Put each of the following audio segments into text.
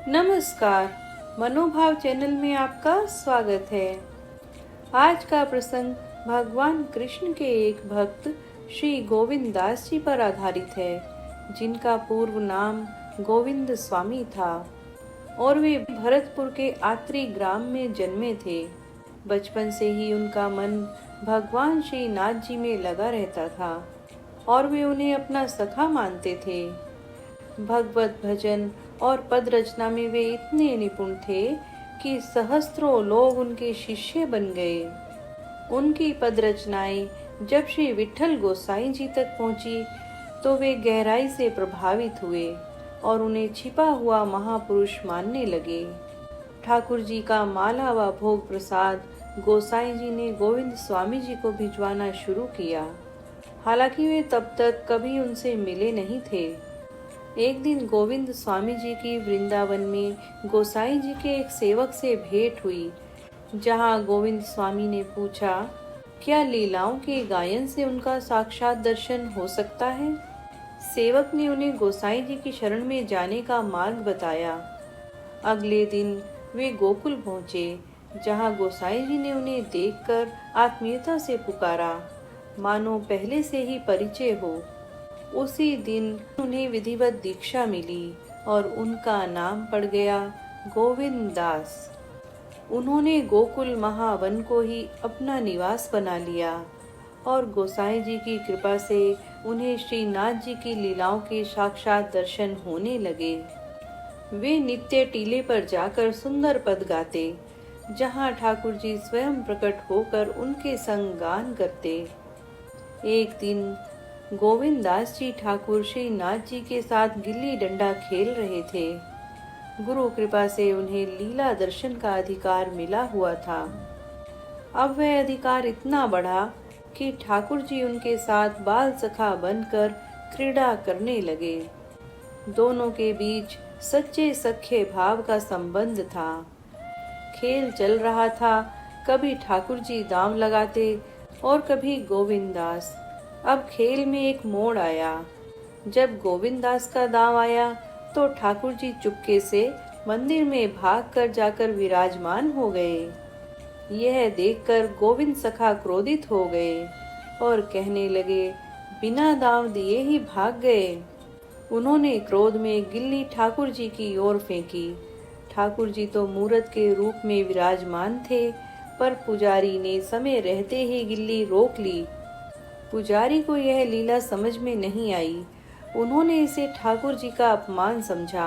नमस्कार, मनोभाव चैनल में आपका स्वागत है। आज का प्रसंग भगवान कृष्ण के एक भक्त श्री गोविंद दास जी पर आधारित है, जिनका पूर्व नाम गोविंद स्वामी था और वे भरतपुर के आत्री ग्राम में जन्मे थे। बचपन से ही उनका मन भगवान श्री नाथ जी में लगा रहता था और वे उन्हें अपना सखा मानते थे। भगवत भजन और पद रचना में वे इतने निपुण थे कि सहस्त्रों लोग उनके शिष्य बन गए। उनकी पद रचनाएं जब श्री विठल गोसाई जी तक पहुंची तो वे गहराई से प्रभावित हुए और उन्हें छिपा हुआ महापुरुष मानने लगे। ठाकुर जी का माला व भोग प्रसाद गोसाई जी ने गोविंद स्वामी जी को भिजवाना शुरू किया। हालांकि वे तब तक कभी उनसे मिले नहीं थे। एक दिन गोविंद स्वामी जी की वृंदावन में गोसाई जी के एक सेवक से भेंट हुई, जहां गोविंद स्वामी ने पूछा, क्या लीलाओं के गायन से उनका साक्षात दर्शन हो सकता है? सेवक ने उन्हें गोसाई जी की शरण में जाने का मार्ग बताया। अगले दिन वे गोकुल पहुँचे, जहाँ गोसाई जी ने उन्हें देखकर आत्मीयता से पुकारा, मानो पहले से ही परिचय हो। उसी दिन उन्हें विधिवत दीक्षा मिली और उनका नाम पड़ गया गोविंद दास। उन्होंने गोकुल महावन को ही अपना निवास बना लिया और गोसाई जी की कृपा से उन्हें श्रीनाथ जी की लीलाओं के साक्षात दर्शन होने लगे। वे नित्य टीले पर जाकर सुंदर पद गाते, जहाँ ठाकुर जी स्वयं प्रकट होकर उनके संग गान करते। एक दिन गोविंद दास जी ठाकुर श्री नाथ जी के साथ गिल्ली डंडा खेल रहे थे। गुरु कृपा से उन्हें लीला दर्शन का अधिकार मिला हुआ था। अब वह अधिकार इतना बढ़ा कि ठाकुर जी उनके साथ बाल सखा बनकर क्रीड़ा करने लगे। दोनों के बीच सच्चे सख्य भाव का संबंध था। खेल चल रहा था, कभी ठाकुर जी दांव लगाते और कभी गोविंद दास। अब खेल में एक मोड़ आया। जब गोविंद दास का दांव आया तो ठाकुर जी चुपके से मंदिर में भागकर जाकर विराजमान हो गए। यह देखकर गोविंद सखा क्रोधित हो गए और कहने लगे, बिना दांव दिए ही भाग गए। उन्होंने क्रोध में गिल्ली ठाकुर जी की ओर फेंकी। ठाकुर जी तो मूरत के रूप में विराजमान थे, पर पुजारी ने समय रहते ही गिल्ली रोक ली। पुजारी को यह लीला समझ में नहीं आई। उन्होंने इसे ठाकुर जी का अपमान समझा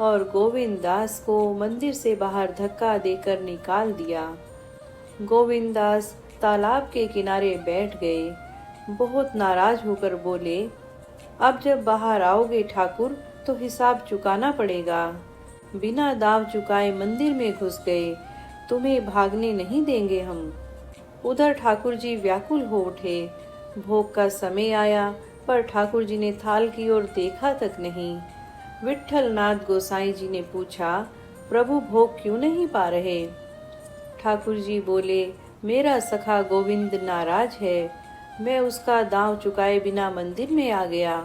और गोविंद दास को मंदिर से बाहर धक्का देकर निकाल दिया। गोविंद दास तालाब के किनारे बैठ गए। बहुत नाराज होकर बोले, अब जब बाहर आओगे ठाकुर तो हिसाब चुकाना पड़ेगा। बिना दाव चुकाए मंदिर में घुस गए, तुम्हें भागने नहीं देंगे हम। उधर ठाकुर जी व्याकुल हो उठे। भोग का समय आया, पर ठाकुर जी ने थाल की ओर देखा तक नहीं। विठल नाथ गोसाई जी ने पूछा, प्रभु भोग क्यों नहीं पा रहे? ठाकुर जी बोले, मेरा सखा गोविंद नाराज है। मैं उसका दांव चुकाए बिना मंदिर में आ गया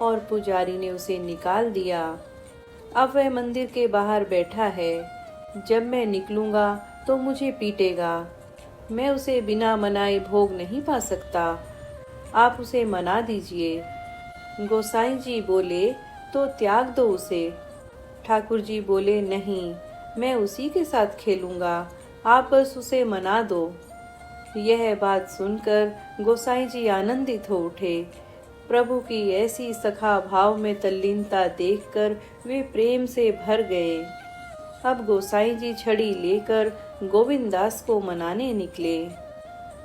और पुजारी ने उसे निकाल दिया। अब वह मंदिर के बाहर बैठा है। जब मैं निकलूंगा तो मुझे पीटेगा। मैं उसे बिना मनाए भोग नहीं पा सकता। आप उसे मना दीजिए। गोसाई जी बोले, तो त्याग दो उसे। ठाकुर जी बोले, नहीं, मैं उसी के साथ खेलूंगा, आप बस उसे मना दो। यह बात सुनकर गोसाई जी आनंदित हो उठे। प्रभु की ऐसी सखा भाव में तल्लीनता देखकर वे प्रेम से भर गए। अब गोसाई जी छड़ी लेकर गोविंद दास को मनाने निकले।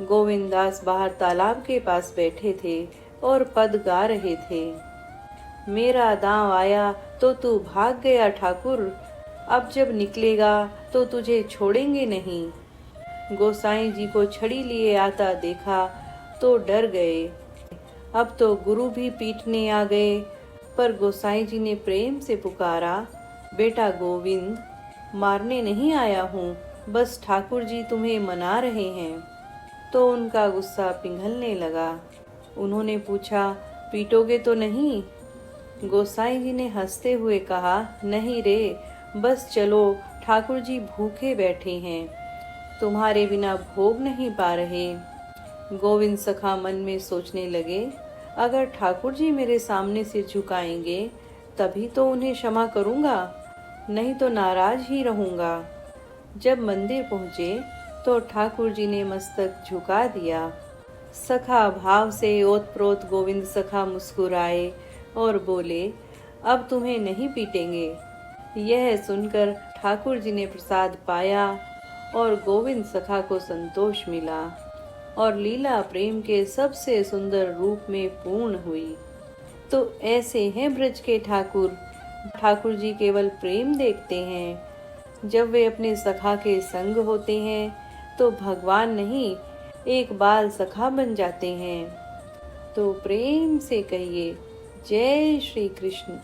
गोविंद दास बाहर तालाब के पास बैठे थे और पद गा रहे थे। मेरा दांव आया तो तू भाग गया ठाकुर, अब जब निकलेगा तो तुझे छोड़ेंगे नहीं। गोसाई जी को छड़ी लिए आता देखा तो डर गए। अब तो गुरु भी पीटने आ गए, पर गोसाई जी ने प्रेम से पुकारा, बेटा गोविंद, मारने नहीं आया हूँ, बस ठाकुर जी तुम्हें मना रहे हैं। तो उनका गुस्सा पिघलने लगा। उन्होंने पूछा, पीटोगे तो नहीं? गोसाई जी ने हंसते हुए कहा, नहीं रे, बस चलो, ठाकुर जी भूखे बैठे हैं, तुम्हारे बिना भोग नहीं पा रहे। गोविंद सखा मन में सोचने लगे, अगर ठाकुर जी मेरे सामने सिर झुकाएंगे तभी तो उन्हें क्षमा करूंगा, नहीं तो नाराज ही रहूंगा। जब मंदिर पहुंचे तो ठाकुर जी ने मस्तक झुका दिया। सखा भाव से ओतप्रोत गोविंद सखा मुस्कुराए और बोले, अब तुम्हें नहीं पीटेंगे। यह सुनकर ठाकुर जी ने प्रसाद पाया और गोविंद सखा को संतोष मिला और लीला प्रेम के सबसे सुंदर रूप में पूर्ण हुई। तो ऐसे हैं ब्रज के ठाकुर। ठाकुर जी केवल प्रेम देखते हैं। जब वे अपने सखा के संग होते हैं तो भगवान नहीं, एक बाल सखा बन जाते हैं। तो प्रेम से कहिए, जय श्री कृष्ण।